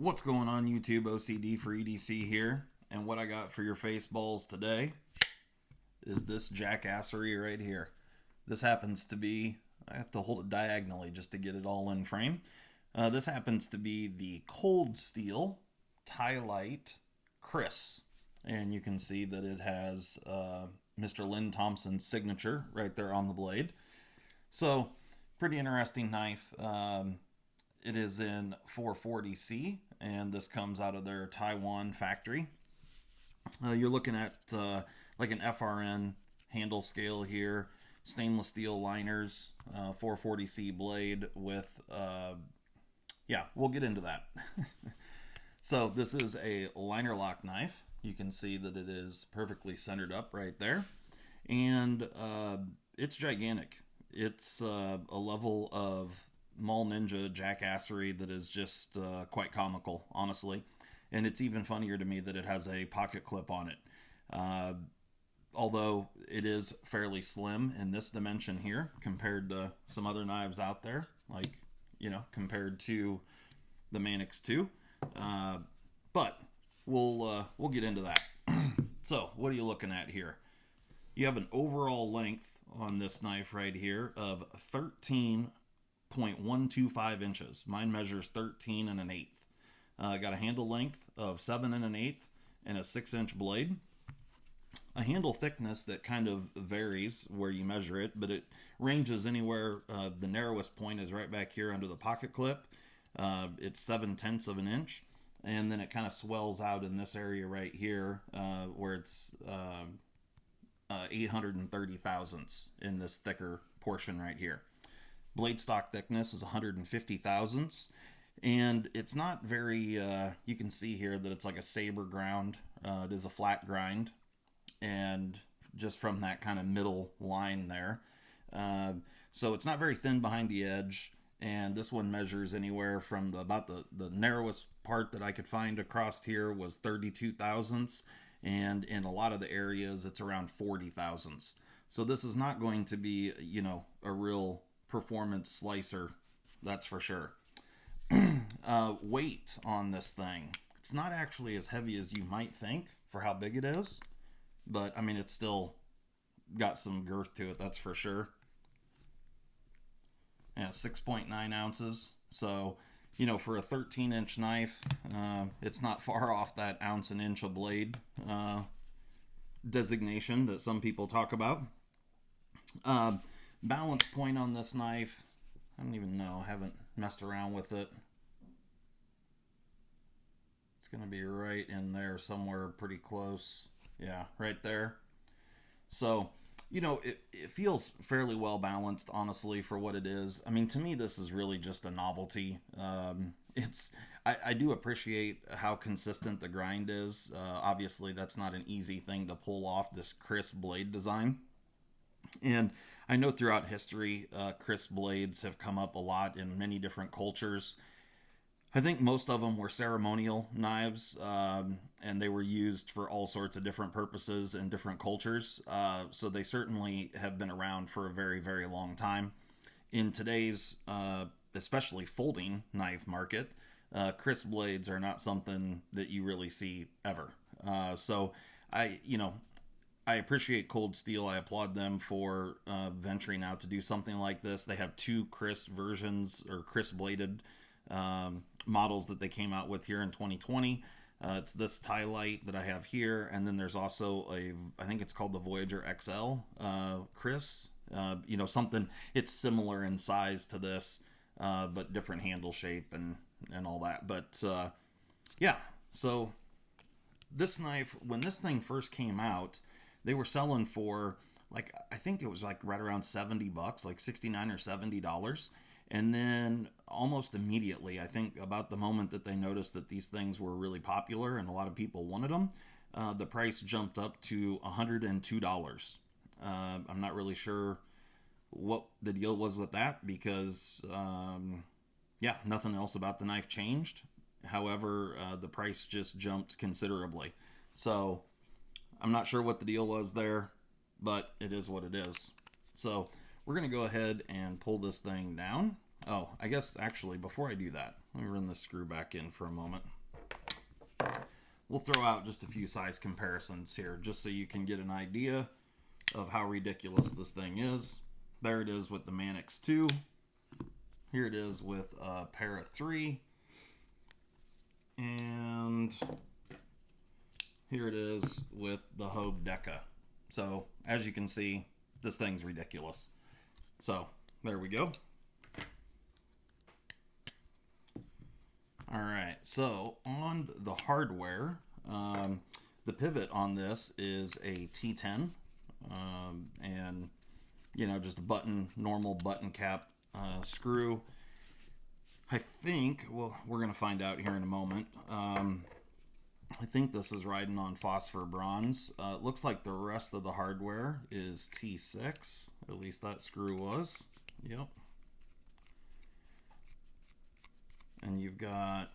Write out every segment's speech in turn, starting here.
What's going on YouTube? OCD for EDC here, and what I got for your face balls today is this Jackassery right here. This happens to be, I have to hold it diagonally just to get it all in frame. This happens to be the Cold Steel Ti-Lite Kris, and you can see that it has Mr. Lynn Thompson's signature right there on the blade. So, pretty interesting knife. It is in 440C, and this comes out of their Taiwan factory. You're looking at like an FRN handle scale here, stainless steel liners, 440C blade with, yeah, we'll get into that. So this is a liner lock knife. You can see that it is perfectly centered up right there, and it's gigantic. It's a level of Mall Ninja Jackassery that is just quite comical, honestly. And it's even funnier to me that it has a pocket clip on it. Although it is fairly slim in this dimension here compared to some other knives out there, like, you know, compared to the Manix 2. But we'll get into that. So, what are you looking at here? You have an overall length on this knife right here of 13.125 inches. Mine measures 13 and 1/8. Got a handle length of 7 and 1/8 and a 6-inch blade. A handle thickness that kind of varies where you measure it, but it ranges anywhere. The narrowest point is right back here under the pocket clip. It's 7/10 of an inch, and then it kind of swells out in this area right here where it's 830 thousandths in this thicker portion right here. Blade stock thickness is 150 thousandths, and it's not very, you can see here that it's like a saber ground. It is a flat grind, and just from that kind of middle line there. So it's not very thin behind the edge, and this one measures anywhere from about the narrowest part that I could find across here was 32 thousandths, and in a lot of the areas it's around 40 thousandths. So this is not going to be, you know, a real performance slicer, that's for sure. Weight on this thing, it's not actually as heavy as you might think for how big it is, but I mean, it's still got some girth to it, that's for sure. Yeah, 6.9 ounces. So, you know, for a 13-inch knife, it's not far off that ounce and inch of blade designation that some people talk about. Balance point on this knife, I don't even know, I haven't messed around with it. It's going to be right in there somewhere pretty close. Yeah, right there. So, you know, it feels fairly well balanced, honestly, for what it is. I mean, to me, this is really just a novelty. I do appreciate how consistent the grind is. Obviously, that's not an easy thing to pull off, this Kris blade design. And I know throughout history, Kris blades have come up a lot in many different cultures. I think most of them were ceremonial knives, and they were used for all sorts of different purposes in different cultures. So they certainly have been around for a very, very long time. In today's, especially folding knife market, Kris blades are not something that you really see ever. So I appreciate Cold Steel. I applaud them for venturing out to do something like this. They have 2 Kris versions, or Kris bladed models that they came out with here in 2020. It's this Ti-Lite that I have here, and then there's also I think it's called the Voyager XL Kris. You know, something, it's similar in size to this, but different handle shape and all that. But yeah, so this knife, when this thing first came out, they were selling for, like, I think it was like right around $70, like $69 or $70. And then almost immediately, I think about the moment that they noticed that these things were really popular and a lot of people wanted them, the price jumped up to $102. I'm not really sure what the deal was with that because, yeah, nothing else about the knife changed. However, the price just jumped considerably. So I'm not sure what the deal was there, but it is what it is. So we're going to go ahead and pull this thing down Oh, I guess actually before I do that, let me run this screw back in for a moment. We'll throw out just a few size comparisons here just so you can get an idea of how ridiculous this thing is. There it is with the Mannix 2. Here it is with a Para 3. And here it is with the Hogue Deca. So, as you can see, this thing's ridiculous. So, there we go. Alright, so on the hardware, the pivot on this is a T10. And, you know, just a normal button cap screw. I think, well, we're going to find out here in a moment. I think this is riding on phosphor bronze. It looks like the rest of the hardware is T6. At least that screw was. Yep. And you've got,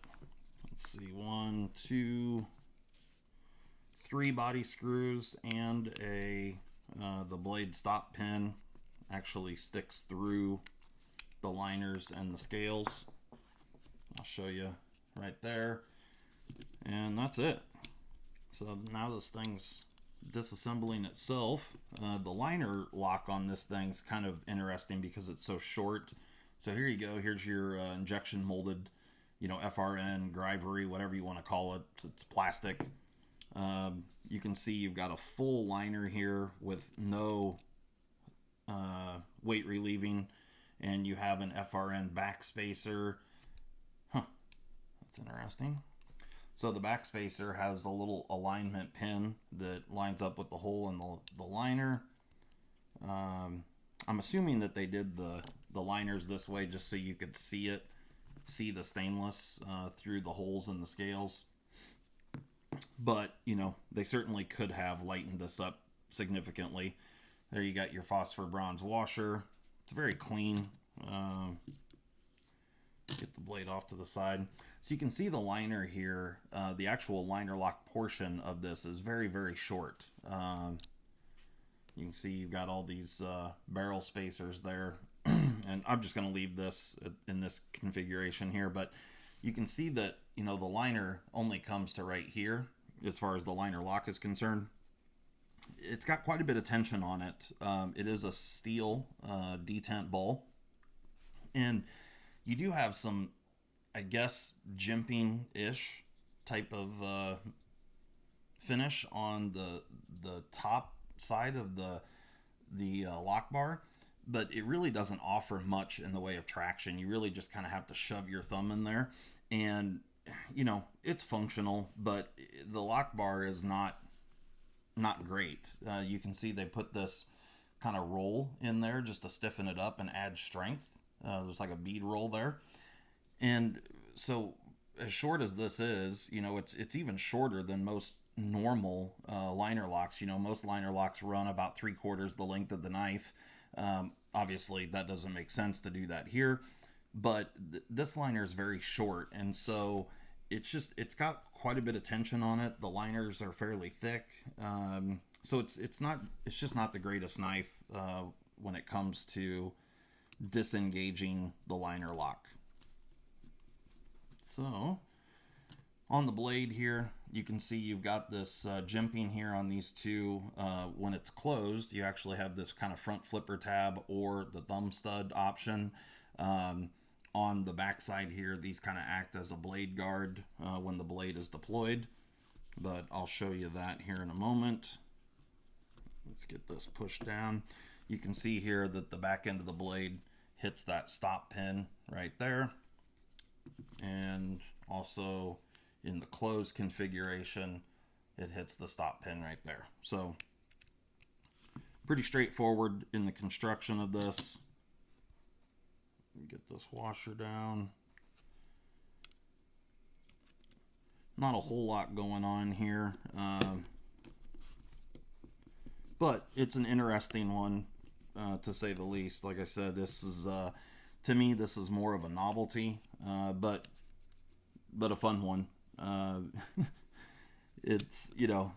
let's see, 1, 2, 3 body screws and the blade stop pin actually sticks through the liners and the scales. I'll show you right there. And that's it. So now this thing's disassembling itself. The liner lock on this thing's kind of interesting because it's so short. So here you go. Here's your injection molded, you know, FRN, Grivery, whatever you want to call it. It's plastic. You can see you've got a full liner here with no weight relieving, and you have an FRN back spacer. Huh, that's interesting. So the back spacer has a little alignment pin that lines up with the hole in the liner. I'm assuming that they did the liners this way just so you could see the stainless through the holes in the scales. But, you know, they certainly could have lightened this up significantly. There you got your phosphor bronze washer. It's very clean. Get the blade off to the side. So you can see the liner here. The actual liner lock portion of this is very, very short. You can see you've got all these barrel spacers there. And I'm just going to leave this in this configuration here. But you can see that, you know, the liner only comes to right here as far as the liner lock is concerned. It's got quite a bit of tension on it. It is a steel detent ball. And you do have some, I guess, jimping-ish type of finish on the top side of the lock bar, but it really doesn't offer much in the way of traction. You really just kind of have to shove your thumb in there, and you know, it's functional, but the lock bar is not great. You can see they put this kind of roll in there just to stiffen it up and add strength. There's like a bead roll there. And so as short as this is, you know, it's even shorter than most normal liner locks. You know, most liner locks run about 3/4 the length of the knife. Obviously, that doesn't make sense to do that here. But this liner is very short, and so it's got quite a bit of tension on it. The liners are fairly thick. So it's just not the greatest knife when it comes to disengaging the liner lock. So on the blade here, you can see you've got this jimping here on these two. When it's closed, you actually have this kind of front flipper tab or the thumb stud option. On the back side here, these kind of act as a blade guard when the blade is deployed. But I'll show you that here in a moment. Let's get this pushed down. You can see here that the back end of the blade hits that stop pin right there. And also in the closed configuration, it hits the stop pin right there. So pretty straightforward in the construction of this. Get this washer down. Not a whole lot going on here, but it's an interesting one to say the least. Like I said, this is to me, this is more of a novelty, but a fun one. It's, you know,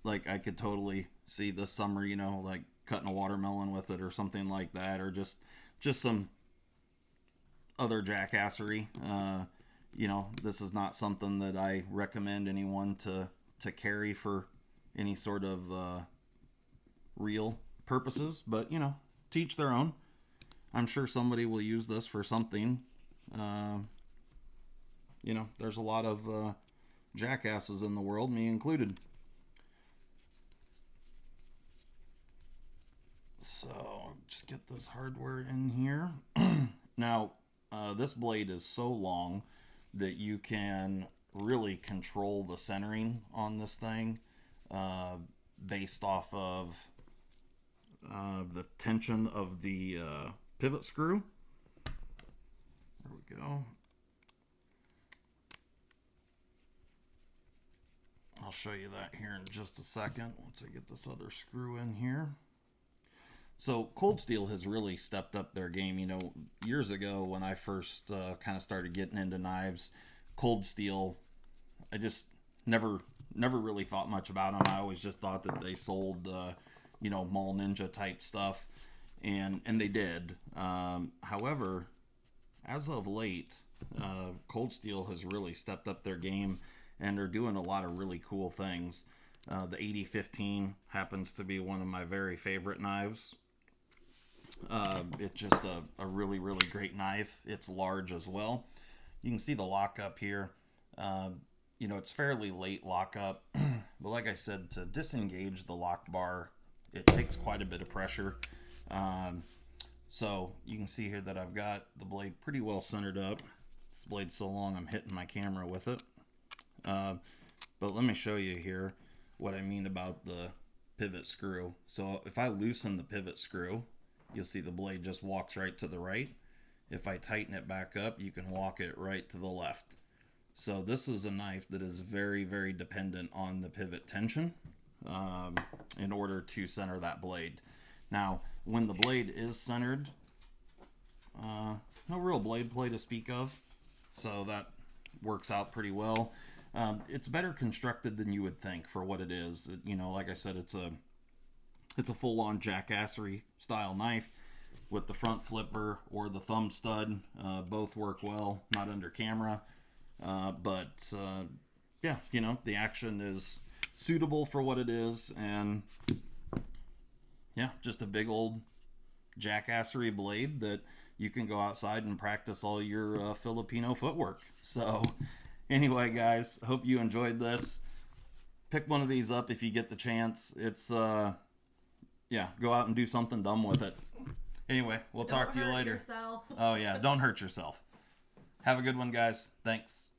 like I could totally see this summer, you know, like cutting a watermelon with it or something like that, or just some other Jackassery. You know, this is not something that I recommend anyone to carry for any sort of real purposes, but you know, to each their own. I'm sure somebody will use this for something. You know, there's a lot of jackasses in the world, me included. So just get this hardware in here. Now, this blade is so long that you can really control the centering on this thing based off of the tension of the pivot screw. There we go. I'll show you that here in just a second once I get this other screw in here. So Cold Steel has really stepped up their game. You know, years ago when I first kind of started getting into knives, Cold Steel, I just never really thought much about them. I always just thought that they sold, you know, Mall Ninja type stuff, and they did. However, as of late, Cold Steel has really stepped up their game, and they're doing a lot of really cool things. The 8015 happens to be one of my very favorite knives. It's just a really, really great knife. It's large as well. You can see the lockup here. You know, it's fairly late lockup, but like I said, to disengage the lock bar, it takes quite a bit of pressure. So you can see here that I've got the blade pretty well centered up. This blade's so long I'm hitting my camera with it. But let me show you here what I mean about the pivot screw. So if I loosen the pivot screw, you'll see the blade just walks right to the right. If I tighten it back up, you can walk it right to the left. So this is a knife that is very, very dependent on the pivot tension in order to center that blade. Now, when the blade is centered, no real blade play to speak of, so that works out pretty well. It's better constructed than you would think for what it is. You know, like I said, it's a full-on Jackassery style knife with the front flipper or the thumb stud. Both work well, not under camera. But yeah, you know, the action is suitable for what it is. And yeah, just a big old Jackassery blade that you can go outside and practice all your Filipino footwork. So anyway, guys, hope you enjoyed this. Pick one of these up if you get the chance. It's yeah, go out and do something dumb with it. Anyway, we'll talk to you later. Yourself. Oh yeah, don't hurt yourself. Have a good one, guys. Thanks.